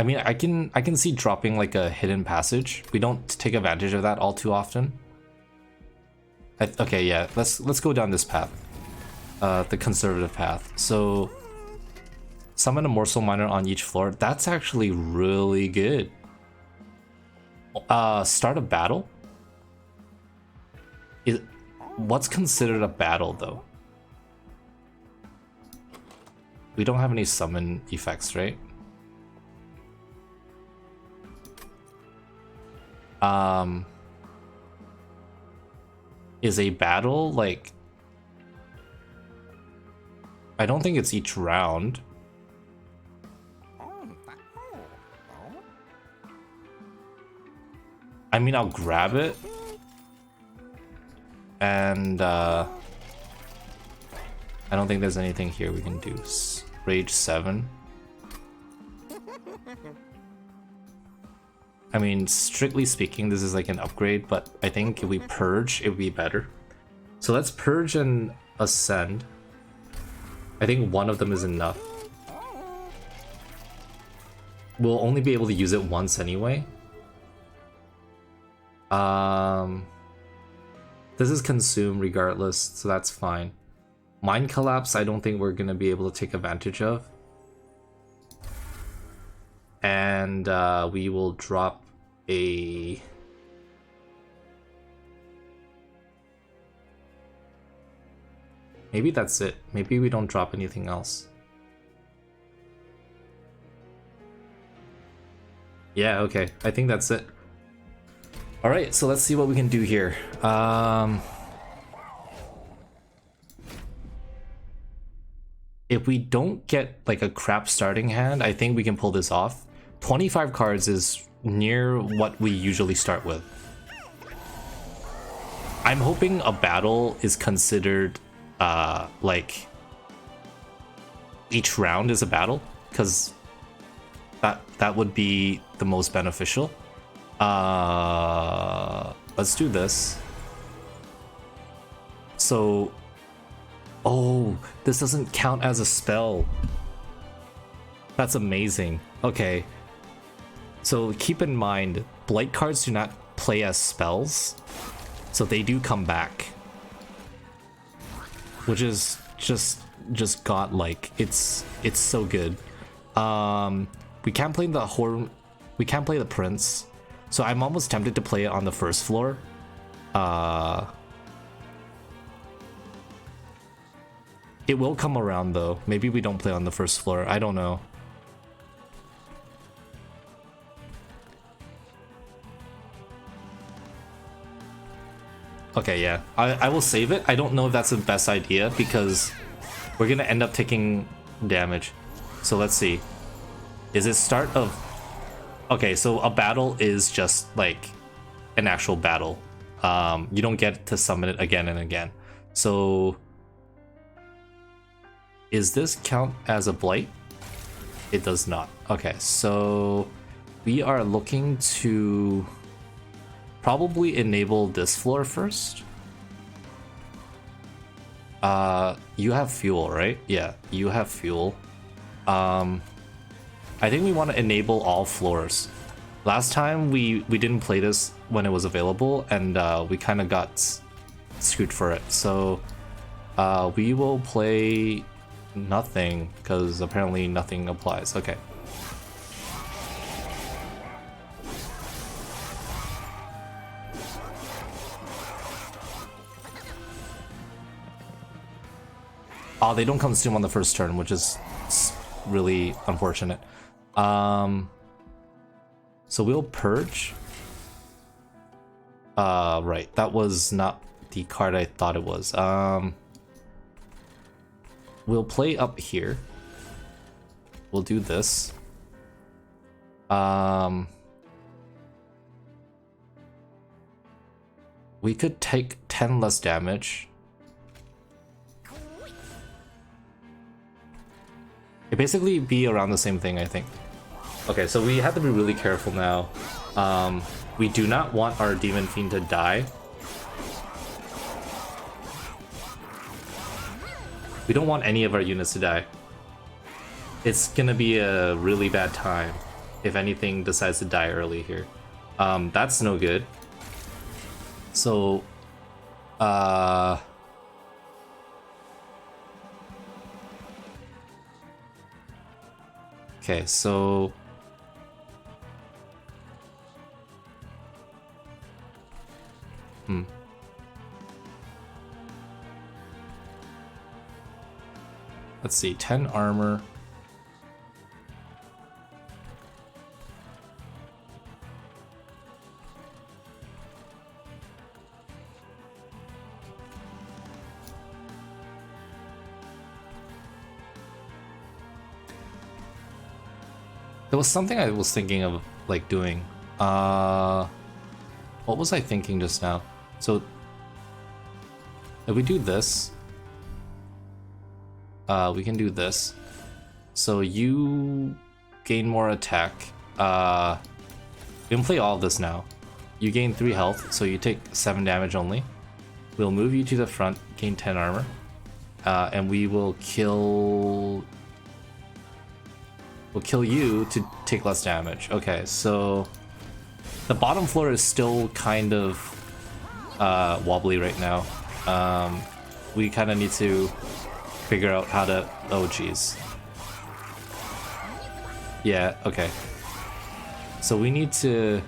mean, I can see dropping like a hidden passage. We don't take advantage of that all too often. Okay, yeah, let's go down this path, the conservative path. So, summon a morsel miner on each floor. That's actually really good. Start a battle. What's considered a battle though? We don't have any summon effects, right? Is a battle like... I don't think it's each round. I mean, I'll grab it. And I don't think there's anything here we can do. Rage 7. I mean, strictly speaking, this is like an upgrade, but I think if we purge, it would be better. So let's purge and ascend. I think one of them is enough. We'll only be able to use it once anyway. This is consume regardless, so that's fine. Mind collapse, I don't think we're gonna be able to take advantage of. And we will drop a... Maybe that's it. Maybe we don't drop anything else. Yeah, okay. I think that's it. Alright, so let's see what we can do here. If we don't get like a crap starting hand, I think we can pull this off. 25 cards is near what we usually start with. I'm hoping a battle is considered like each round is a battle, because that would be the most beneficial. Let's do this. So, oh, this doesn't count as a spell. That's amazing. Okay. So keep in mind, Blight cards do not play as spells, so they do come back. Which is just godlike. It's so good. We can't play the horn. We can't play the prince. So I'm almost tempted to play it on the first floor. It will come around though. Maybe we don't play on the first floor. I don't know. Okay, yeah. I will save it. I don't know if that's the best idea because we're gonna end up taking damage. So let's see. Is it start of... Okay, so a battle is just like an actual battle. You don't get to summon it again and again. So is this count as a blight? It does not. Okay, so we are looking to probably enable this floor first. You have fuel, right? Yeah, you have fuel. I think we want to enable all floors. Last time we didn't play this when it was available, and we kind of got screwed for it. So we will play nothing because apparently nothing applies. Okay. Oh, they don't consume on the first turn, which is really unfortunate. So we'll purge. Right, that was not the card I thought it was. We'll play up here. We'll do this. We could take 10 less damage. It basically be around the same thing, I think. Okay, so we have to be really careful now. We do not want our Demon Fiend to die. We don't want any of our units to die. It's gonna be a really bad time if anything decides to die early here. That's no good. So, okay, so let's see, 10 armor. There was something I was thinking of like doing. What was I thinking just now? So if we do this, we can do this. So you gain more attack. We can play all of this now. You gain 3 health, so you take 7 damage only. We'll move you to the front, gain 10 armor, and we will kill. We'll kill you to take less damage. Okay, so the bottom floor is still kind of wobbly right now. We kind of need to figure out how to... Oh, jeez. Yeah, okay. So we need to...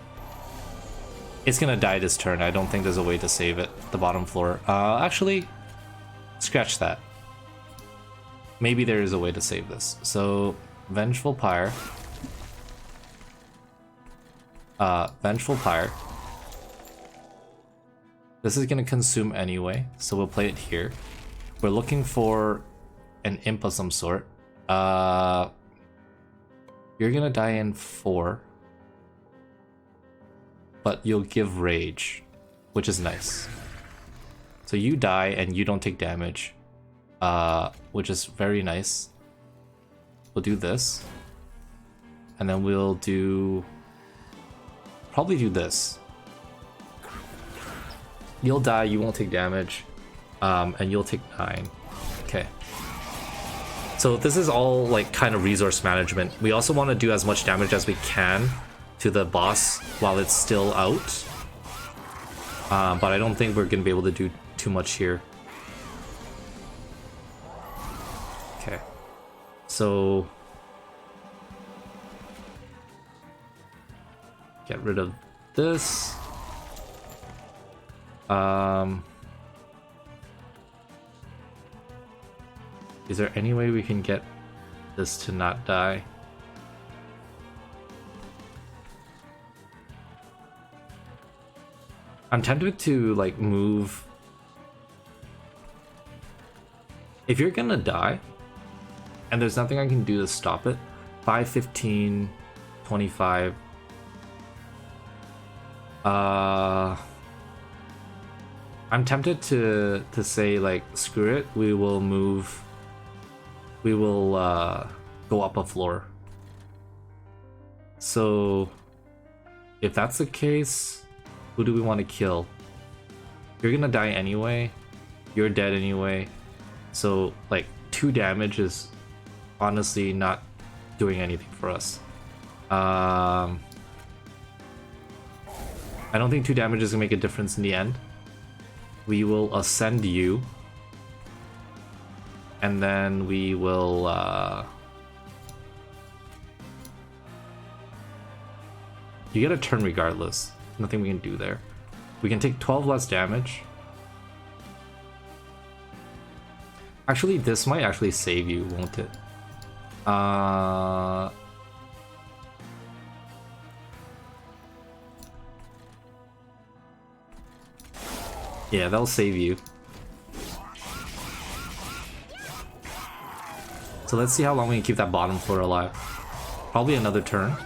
It's gonna die this turn. I don't think there's a way to save it, the bottom floor. Actually, scratch that. Maybe there is a way to save this. So... Vengeful Pyre. Vengeful Pyre. This is gonna consume anyway, so we'll play it here. We're looking for an imp of some sort. You're gonna die in 4. But you'll give rage, which is nice. So you die and you don't take damage, which is very nice. We'll do this, and then we'll do... Probably do this. You'll die, you won't take damage, and you'll take 9. Okay. So this is all like kind of resource management. We also want to do as much damage as we can to the boss while it's still out. But I don't think we're going to be able to do too much here. Okay. So get rid of this. Is there any way we can get this to not die? I'm tempted to like move. If you're gonna die and there's nothing I can do to stop it, 5, 15, 25. I'm tempted to say like screw it, we will move. We will go up a floor. So if that's the case, who do we want to kill? You're gonna die anyway. You're dead anyway. So like 2 damage is honestly not doing anything for us. I don't think 2 damage is gonna make a difference in the end. We will ascend you. And then we will you get a turn regardless. Nothing we can do there. We can take 12 less damage. Actually, this might actually save you, won't it? Yeah, that'll save you. So let's see how long we can keep that bottom floor alive. Probably another turn.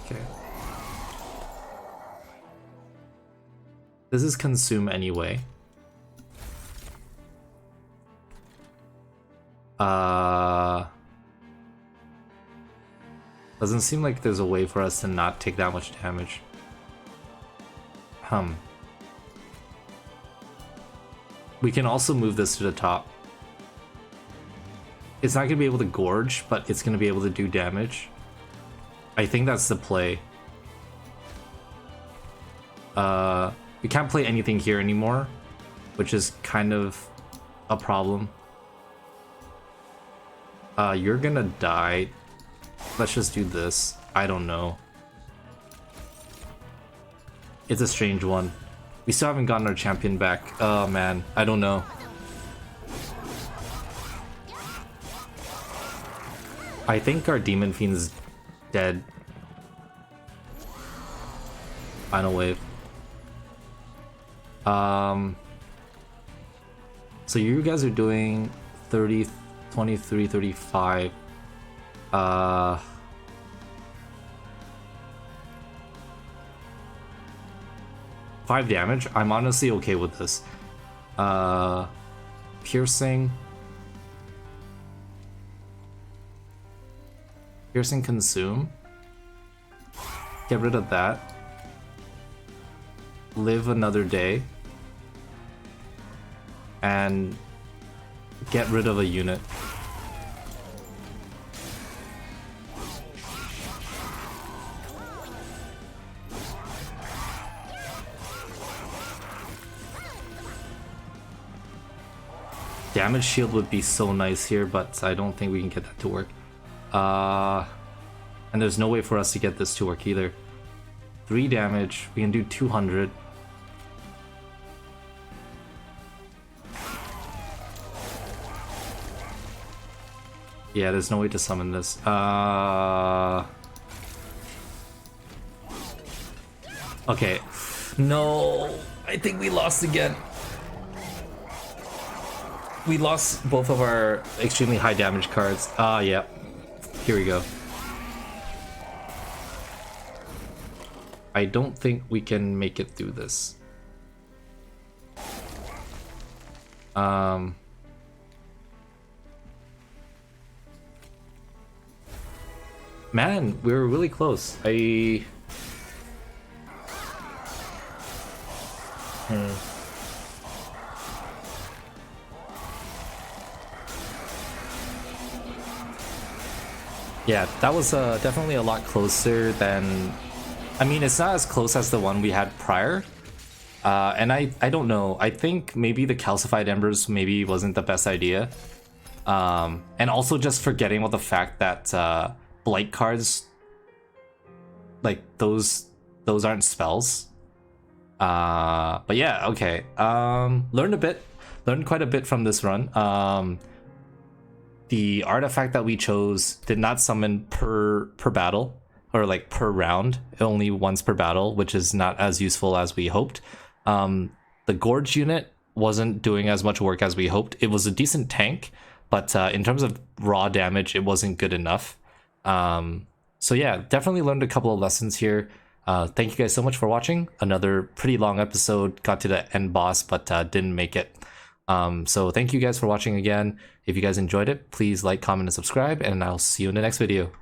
Okay. This is consume anyway. Doesn't seem like there's a way for us to not take that much damage. We can also move this to the top. It's not going to be able to gorge, but it's going to be able to do damage. I think that's the play. We can't play anything here anymore, which is kind of a problem. You're going to die. Let's just do this. I don't know. It's a strange one. We still haven't gotten our champion back. Oh man, I don't know. I think our Demon Fiend's dead. Final wave. So you guys are doing 30, 23, 35. 5 damage. I'm honestly okay with this. Piercing. Piercing consume. Get rid of that. Live another day. And get rid of a unit. Damage shield would be so nice here, but I don't think we can get that to work. And there's no way for us to get this to work either. 3 damage, we can do 200. Yeah, there's no way to summon this. Okay. No, I think we lost again. We lost both of our extremely high damage cards. Yeah. Here we go. I don't think we can make it through this. Man, we were really close. Yeah, that was definitely a lot closer than... I mean, it's not as close as the one we had prior. And I don't know. I think maybe the calcified embers maybe wasn't the best idea. And also just forgetting about the fact that Blight cards, like those aren't spells. But yeah, okay. Learned quite a bit from this run. The artifact that we chose did not summon per battle, or like per round, only once per battle, which is not as useful as we hoped. The Gorge unit wasn't doing as much work as we hoped. It was a decent tank, but in terms of raw damage, it wasn't good enough. So yeah, definitely learned a couple of lessons here. Thank you guys so much for watching. Another pretty long episode, got to the end boss, but didn't make it. So thank you guys for watching again. If you guys enjoyed it, please like, comment, and subscribe, and I'll see you in the next video.